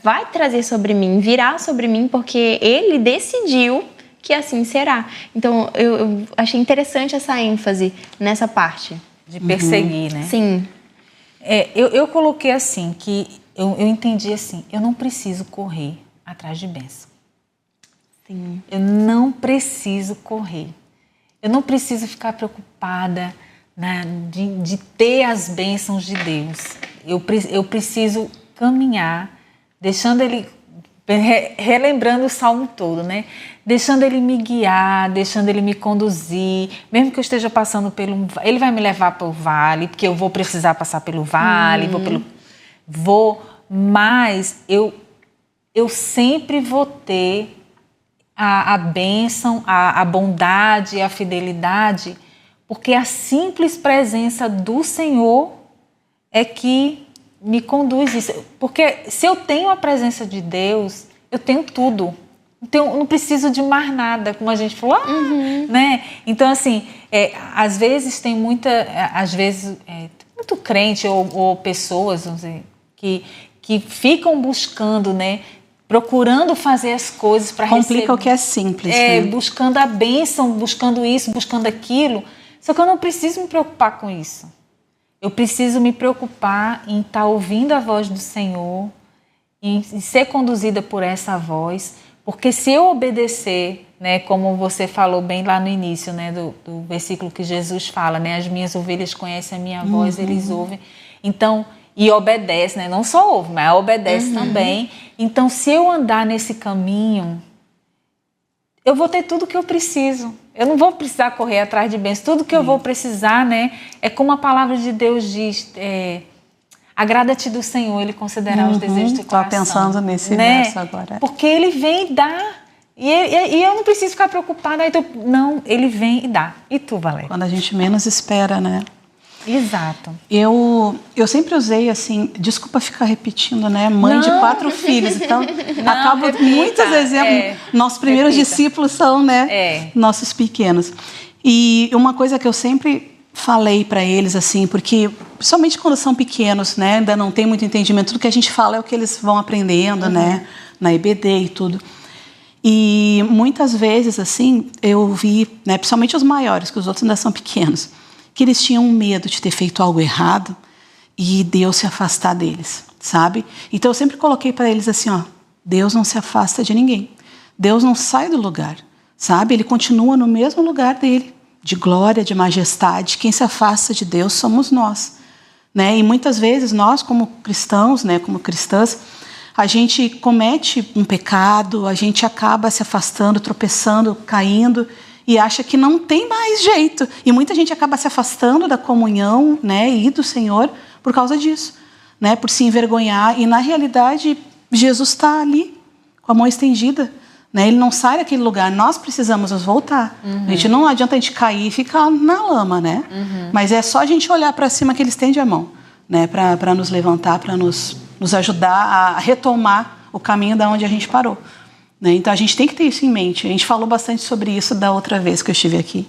Vai trazer sobre mim, virá sobre mim, porque ele decidiu que assim será. Então, eu achei interessante essa ênfase nessa parte. De perseguir, né? Sim. Eu coloquei assim, que eu entendi assim, eu não preciso correr atrás de bênção. Sim. Eu não preciso correr. Eu não preciso ficar preocupada, né, de ter as bênçãos de Deus. Eu preciso caminhar, deixando ele... relembrando o Salmo todo, né? Deixando ele me guiar, deixando ele me conduzir, mesmo que eu esteja passando ele vai me levar para o vale, porque eu vou precisar passar pelo vale, mas eu sempre vou ter a bênção, a bondade, a fidelidade, porque a simples presença do Senhor é que me conduz isso. Porque se eu tenho a presença de Deus, eu tenho tudo. Então, eu não preciso de mais nada, como a gente falou, né? Então, assim, às vezes tem muito crente ou pessoas, vamos dizer, que ficam buscando, né? Procurando fazer as coisas para receber. Complica o que é simples. Né? Buscando a bênção, buscando isso, buscando aquilo. Só que eu não preciso me preocupar com isso. Eu preciso me preocupar em estar ouvindo a voz do Senhor, em ser conduzida por essa voz, porque se eu obedecer, né, como você falou bem lá no início, né, do versículo que Jesus fala, né, as minhas ovelhas conhecem a minha voz, eles ouvem. Então, e obedece, né, não só ouve, mas obedece também. Então, se eu andar nesse caminho, eu vou ter tudo que eu preciso. Eu não vou precisar correr atrás de bens. Tudo que eu vou precisar, né, é como a palavra de Deus diz, agrada-te do Senhor, Ele concederá os desejos do teu coração. Estava pensando nesse verso agora. Porque Ele vem e dá. E eu não preciso ficar preocupada. Então, não, Ele vem e dá. E tu, Valéria? Quando a gente menos espera, né? Exato. Eu sempre usei assim, desculpa ficar repetindo, né? Mãe de 4 filhos, então acabo muitos exemplos. Nossos primeiros discípulos são, né? Nossos pequenos. E uma coisa que eu sempre falei para eles assim, porque principalmente quando são pequenos, né? Ainda não tem muito entendimento. Tudo que a gente fala é o que eles vão aprendendo, né? Na EBD e tudo. E muitas vezes assim eu vi, né? Principalmente os maiores, que os outros ainda são pequenos, que eles tinham medo de ter feito algo errado e Deus se afastar deles, sabe? Então eu sempre coloquei para eles assim, ó, Deus não se afasta de ninguém. Deus não sai do lugar, sabe? Ele continua no mesmo lugar dele, de glória, de majestade. Quem se afasta de Deus somos nós, né? E muitas vezes nós, como cristãos, né, como cristãs, a gente comete um pecado, a gente acaba se afastando, tropeçando, caindo, e acha que não tem mais jeito. E muita gente acaba se afastando da comunhão, né, e do Senhor por causa disso, né, por se envergonhar. E, na realidade, Jesus está ali, com a mão estendida. Né, ele não sai daquele lugar. Nós precisamos nos voltar. A gente não adianta a gente cair e ficar na lama, né? Mas é só a gente olhar para cima que ele estende a mão, né, para nos levantar, para nos ajudar a retomar o caminho da onde a gente parou. Então, a gente tem que ter isso em mente. A gente falou bastante sobre isso da outra vez que eu estive aqui,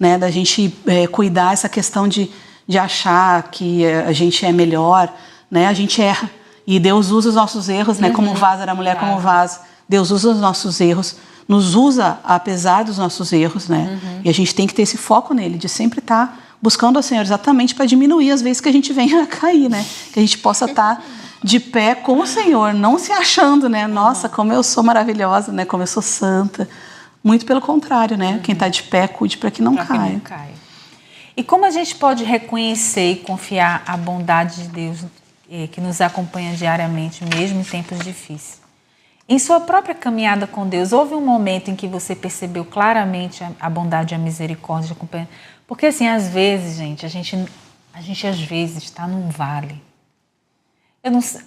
né? Da gente cuidar essa questão de achar que a gente é melhor, né? A gente erra. E Deus usa os nossos erros, né? Como vaso, era a mulher como vaso. Deus usa os nossos erros, nos usa apesar dos nossos erros, né? E a gente tem que ter esse foco nele, de sempre estar buscando ao Senhor exatamente para diminuir as vezes que a gente venha a cair, né? Que a gente possa estar de pé com o Senhor, não se achando, né? Nossa, como eu sou maravilhosa, né? Como eu sou santa. Muito pelo contrário, né? Quem está de pé, cuide para que não caia. E como a gente pode reconhecer e confiar a bondade de Deus que nos acompanha diariamente, mesmo em tempos difíceis? Em sua própria caminhada com Deus, houve um momento em que você percebeu claramente a bondade e a misericórdia? Porque assim, às vezes, gente, a gente às vezes está num vale. Eu não sei,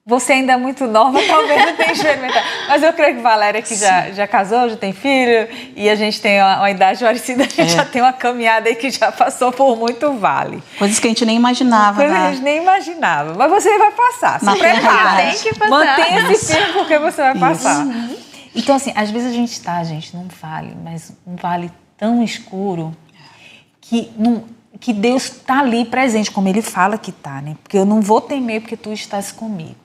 você ainda é muito nova, talvez não tenha experimentado. Mas eu creio que Valéria, que já casou, já tem filho, e a gente tem uma idade parecida, a gente já tem uma caminhada aí que já passou por muito vale. Coisas que a gente nem imaginava. Coisas que a gente nem imaginava. Mas você vai passar, se prepara. Tem que passar. Mantenha esse firme porque você vai passar. Então, assim, às vezes a gente está, num vale, mas um vale tão escuro que Deus está ali presente, como Ele fala que está, né? Porque eu não vou temer porque tu estás comigo.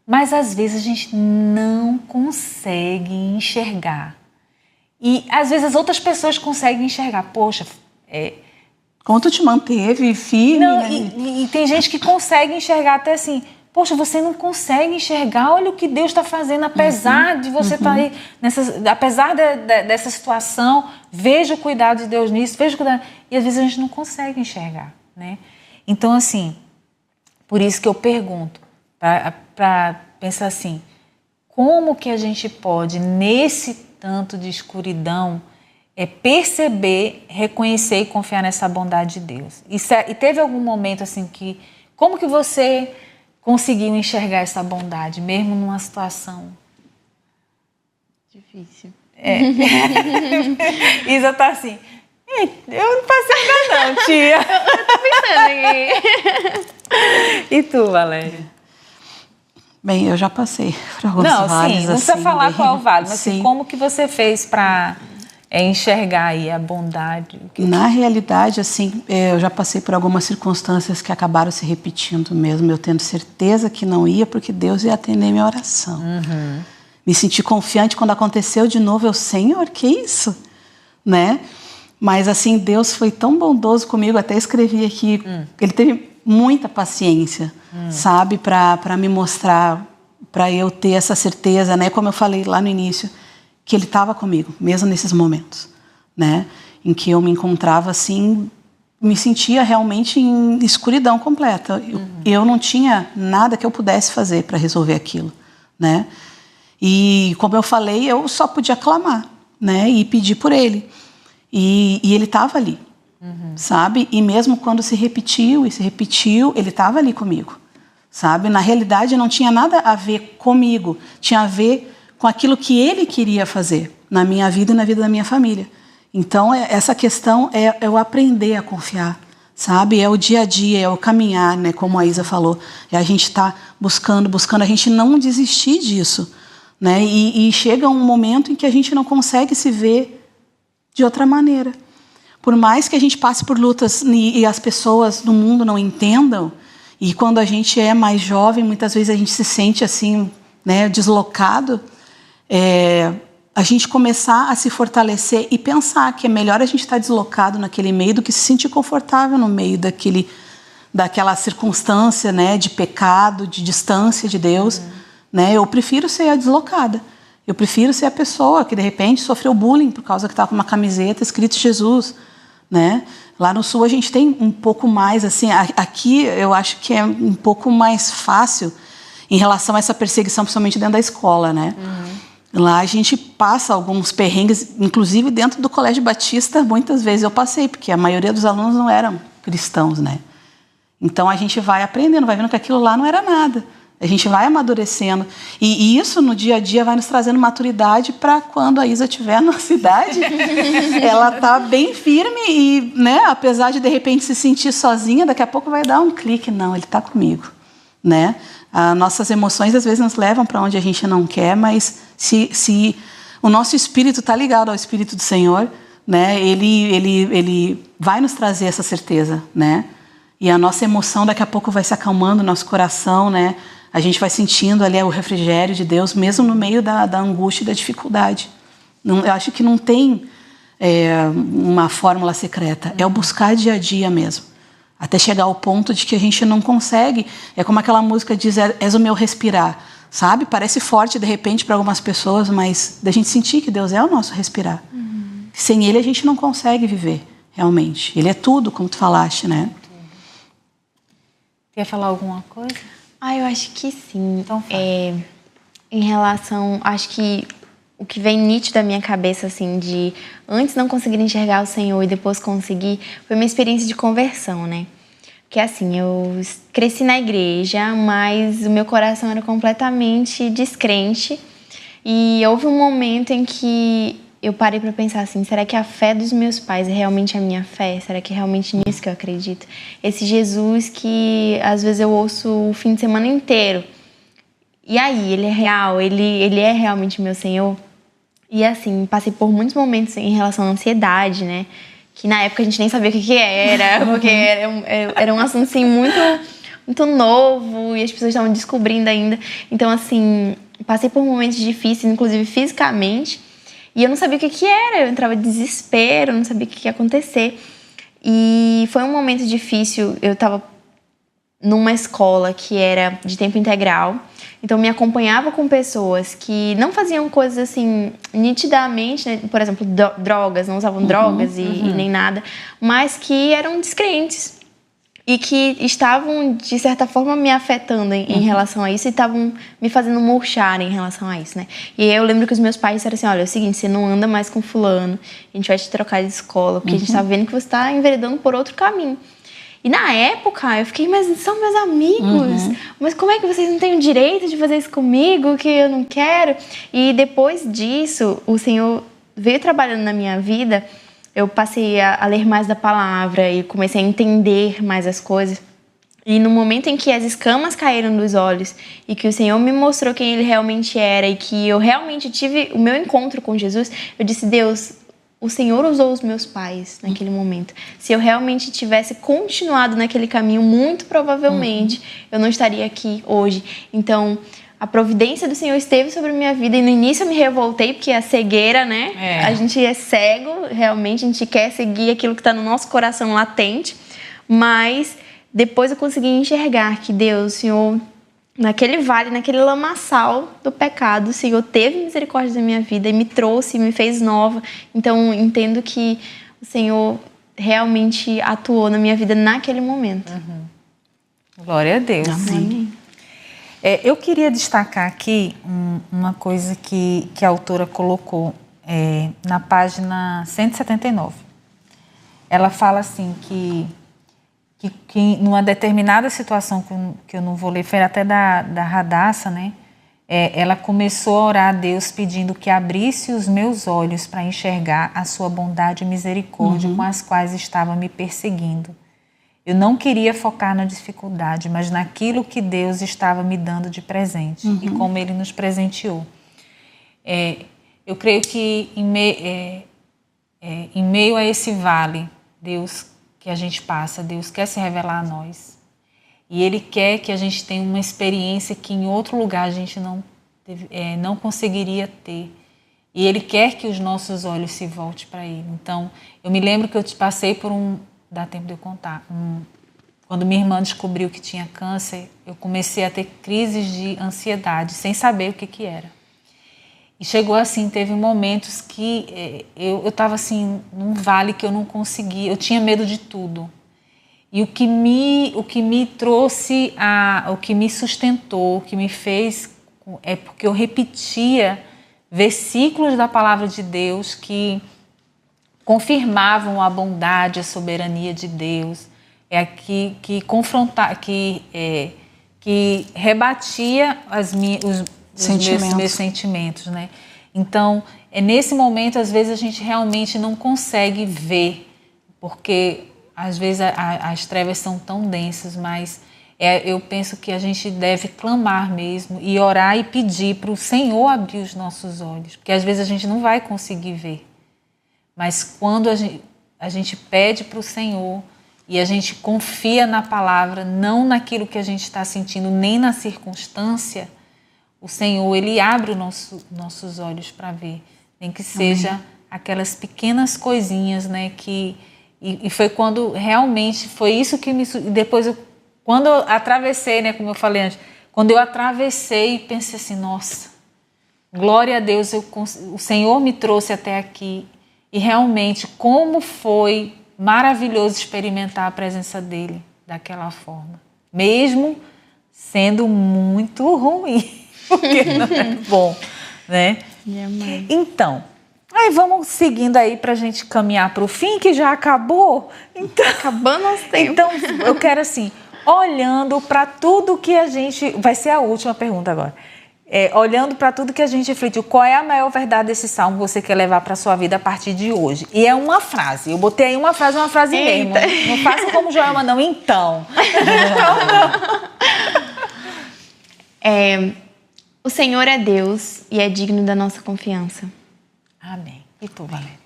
Mas às vezes a gente não consegue enxergar. E às vezes as outras pessoas conseguem enxergar. Poxa, como tu te manteve firme. Não, né? e tem gente que consegue enxergar até assim. Poxa, você não consegue enxergar, olha o que Deus está fazendo, apesar de você estar aí, apesar dessa situação, veja o cuidado de Deus nisso, veja o cuidado. E às vezes a gente não consegue enxergar, né? Então, assim, por isso que eu pergunto, para pensar assim, como que a gente pode, nesse tanto de escuridão, perceber, reconhecer e confiar nessa bondade de Deus? E teve algum momento assim que, como que você conseguiu enxergar essa bondade, mesmo numa situação difícil? Isa tá assim, eu não passei nada não, tia. Eu tô pensando aqui. E tu, Valéria? Bem, eu já passei por alguns vales. Não, sim, não precisa falar qual vale, mas sim. Como que você fez para enxergar aí a bondade? Na realidade, assim, eu já passei por algumas circunstâncias que acabaram se repetindo mesmo, eu tendo certeza que não ia, porque Deus ia atender minha oração. Me senti confiante quando aconteceu de novo, Senhor, que isso? Né? Mas assim, Deus foi tão bondoso comigo, até escrevi aqui, ele teve muita paciência, sabe? Para me mostrar, para eu ter essa certeza, né? Como eu falei lá no início, que Ele estava comigo, mesmo nesses momentos, né? Em que eu me encontrava assim, me sentia realmente em escuridão completa. Eu não tinha nada que eu pudesse fazer para resolver aquilo, né? E como eu falei, eu só podia clamar, né? E pedir por Ele. E Ele estava ali, sabe? E mesmo quando se repetiu e se repetiu, Ele estava ali comigo, sabe? Na realidade, não tinha nada a ver comigo, tinha a ver com aquilo que Ele queria fazer na minha vida e na vida da minha família. Então, essa questão é o aprender a confiar, sabe? É o dia a dia, é o caminhar, né? Como a Isa falou. É a gente estar buscando, a gente não desistir disso, né? E chega um momento em que a gente não consegue se ver de outra maneira. Por mais que a gente passe por lutas e as pessoas no mundo não entendam, e quando a gente é mais jovem, muitas vezes a gente se sente assim, né, deslocado, a gente começar a se fortalecer e pensar que é melhor a gente estar deslocado naquele meio do que se sentir confortável no meio daquela circunstância, né, de pecado, de distância de Deus. Né? Eu prefiro ser a deslocada. Eu prefiro ser a pessoa que, de repente, sofreu bullying por causa que estava com uma camiseta escrito Jesus. Né? Lá no Sul a gente tem um pouco mais, assim, aqui eu acho que é um pouco mais fácil em relação a essa perseguição, principalmente dentro da escola, né? Lá a gente passa alguns perrengues, inclusive dentro do Colégio Batista, muitas vezes eu passei, porque a maioria dos alunos não eram cristãos, né? Então a gente vai aprendendo, vai vendo que aquilo lá não era nada. A gente vai amadurecendo. E isso no dia a dia vai nos trazendo maturidade para quando a Isa estiver na cidade, ela tá bem firme e, né, apesar de repente se sentir sozinha, daqui a pouco vai dar um clique, não, Ele está comigo, né? As nossas emoções às vezes nos levam para onde a gente não quer, mas se o nosso espírito está ligado ao Espírito do Senhor, né, ele vai nos trazer essa certeza, né? E a nossa emoção daqui a pouco vai se acalmando, nosso coração, né? A gente vai sentindo ali o refrigério de Deus, mesmo no meio da angústia e da dificuldade. Eu acho que não tem uma fórmula secreta. É o buscar dia a dia mesmo. Até chegar ao ponto de que a gente não consegue. É como aquela música diz, és o meu respirar. Sabe? Parece forte de repente para algumas pessoas, mas da gente sentir que Deus é o nosso respirar. Sem Ele a gente não consegue viver, realmente. Ele é tudo, como tu falaste, né? Quer falar alguma coisa? Eu acho que sim. Então fala. Em relação, acho que o que vem nítido da minha cabeça, assim, de antes não conseguir enxergar o Senhor e depois conseguir, foi minha experiência de conversão, né? Porque assim, eu cresci na igreja, mas o meu coração era completamente descrente. E houve um momento em que eu parei para pensar assim, será que a fé dos meus pais é realmente a minha fé? Será que é realmente nisso que eu acredito? Esse Jesus que às vezes eu ouço o fim de semana inteiro. E aí, Ele é real? Ele é realmente meu Senhor? E assim, passei por muitos momentos em relação à ansiedade, né? Que na época a gente nem sabia o que era, porque era um assunto assim, muito novo e as pessoas estavam descobrindo ainda. Então assim, passei por momentos difíceis, inclusive fisicamente, e eu não sabia o que era, eu entrava em desespero, não sabia o que ia acontecer. E foi um momento difícil, eu estava numa escola que era de tempo integral, então me acompanhava com pessoas que não faziam coisas assim nitidamente, né? Por exemplo, drogas, não usavam drogas e nem nada, mas que eram descrentes e que estavam, de certa forma, me afetando em relação a isso e estavam me fazendo murchar em relação a isso, né? E eu lembro que os meus pais disseram assim, olha, é o seguinte, você não anda mais com fulano, a gente vai te trocar de escola, porque a gente tá vendo que você tá enveredando por outro caminho. E na época eu fiquei, mas são meus amigos, mas como é que vocês não têm o direito de fazer isso comigo, que eu não quero? E depois disso, o Senhor veio trabalhando na minha vida, eu passei a ler mais da palavra e comecei a entender mais as coisas. E no momento em que as escamas caíram dos olhos e que o Senhor me mostrou quem Ele realmente era e que eu realmente tive o meu encontro com Jesus, eu disse, Deus, o Senhor usou os meus pais naquele momento. Se eu realmente tivesse continuado naquele caminho, muito provavelmente eu não estaria aqui hoje. Então, a providência do Senhor esteve sobre a minha vida e no início eu me revoltei, porque a cegueira, né? A gente é cego, realmente, a gente quer seguir aquilo que está no nosso coração latente, mas depois eu consegui enxergar que Deus, Senhor, naquele vale, naquele lamaçal do pecado, o Senhor teve misericórdia da minha vida e me trouxe, me fez nova. Então, entendo que o Senhor realmente atuou na minha vida naquele momento. Glória a Deus. Amém. Eu queria destacar aqui uma coisa que a autora colocou na página 179. Ela fala assim que numa determinada situação, que eu não vou ler, foi até da Radassa, né? Ela começou a orar a Deus pedindo que abrisse os meus olhos para enxergar a sua bondade e misericórdia com as quais estava me perseguindo. Eu não queria focar na dificuldade, mas naquilo que Deus estava me dando de presente e como Ele nos presenteou. Eu creio que em meio a esse vale, Deus que a gente passa, Deus quer se revelar a nós. E Ele quer que a gente tenha uma experiência que em outro lugar a gente não conseguiria ter. E Ele quer que os nossos olhos se voltem para Ele. Então, eu me lembro que eu passei por dá tempo de eu contar. Quando minha irmã descobriu que tinha câncer, eu comecei a ter crises de ansiedade, sem saber o que era. E chegou assim, teve momentos que eu estava assim, num vale que eu não conseguia, eu tinha medo de tudo. E o que me trouxe, o que me sustentou, o que me fez, é porque eu repetia versículos da palavra de Deus que confirmavam a bondade, a soberania de Deus, que rebatia os meus sentimentos, né? Então, nesse momento, às vezes a gente realmente não consegue ver, porque às vezes as trevas são tão densas, mas eu penso que a gente deve clamar mesmo e orar e pedir para o Senhor abrir os nossos olhos, porque às vezes a gente não vai conseguir ver. Mas quando a gente pede para o Senhor e a gente confia na palavra, não naquilo que a gente está sentindo, nem na circunstância, o Senhor, Ele abre os nossos olhos para ver. Nem que seja aquelas pequenas coisinhas, né? E foi quando realmente, foi isso que me... Depois, quando eu atravessei, né? Como eu falei antes, quando eu atravessei e pensei assim, nossa, glória a Deus, o Senhor me trouxe até aqui. E realmente, como foi maravilhoso experimentar a presença dEle daquela forma. Mesmo sendo muito ruim, porque não é bom, né? Então, aí vamos seguindo aí para a gente caminhar para o fim, que já acabou. Então, acabando nosso tempo. Então, eu quero assim, olhando para tudo que a gente... Vai ser a última pergunta agora. Olhando para tudo que a gente refletiu, qual é a maior verdade desse salmo que você quer levar para a sua vida a partir de hoje? E é uma frase. Eu botei aí uma frase mesmo. Não faça como Joelma, não. Então. O Senhor é Deus e é digno da nossa confiança. Amém. E tu, Valéria?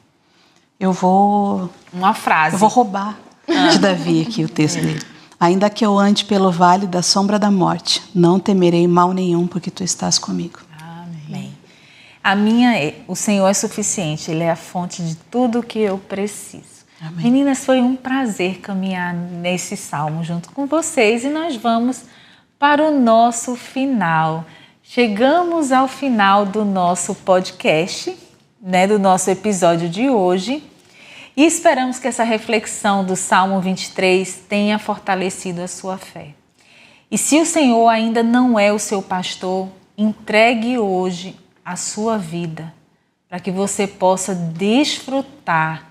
Uma frase. Eu vou roubar de Davi aqui o texto dele. Ainda que eu ande pelo vale da sombra da morte, não temerei mal nenhum, porque tu estás comigo. Amém. A minha o Senhor é suficiente, Ele é a fonte de tudo que eu preciso. Amém. Meninas, foi um prazer caminhar nesse salmo junto com vocês e nós vamos para o nosso final. Chegamos ao final do nosso podcast, né, do nosso episódio de hoje. E esperamos que essa reflexão do Salmo 23 tenha fortalecido a sua fé. E se o Senhor ainda não é o seu pastor, entregue hoje a sua vida, para que você possa desfrutar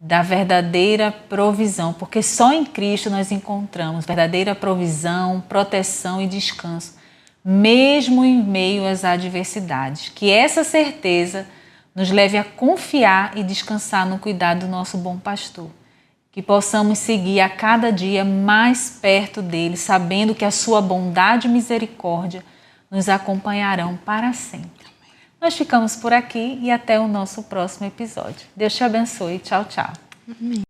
da verdadeira provisão, porque só em Cristo nós encontramos verdadeira provisão, proteção e descanso, mesmo em meio às adversidades. Que essa certeza nos leve a confiar e descansar no cuidado do nosso bom pastor. Que possamos seguir a cada dia mais perto dele, sabendo que a sua bondade e misericórdia nos acompanharão para sempre. Nós ficamos por aqui e até o nosso próximo episódio. Deus te abençoe. Tchau, tchau. Amém.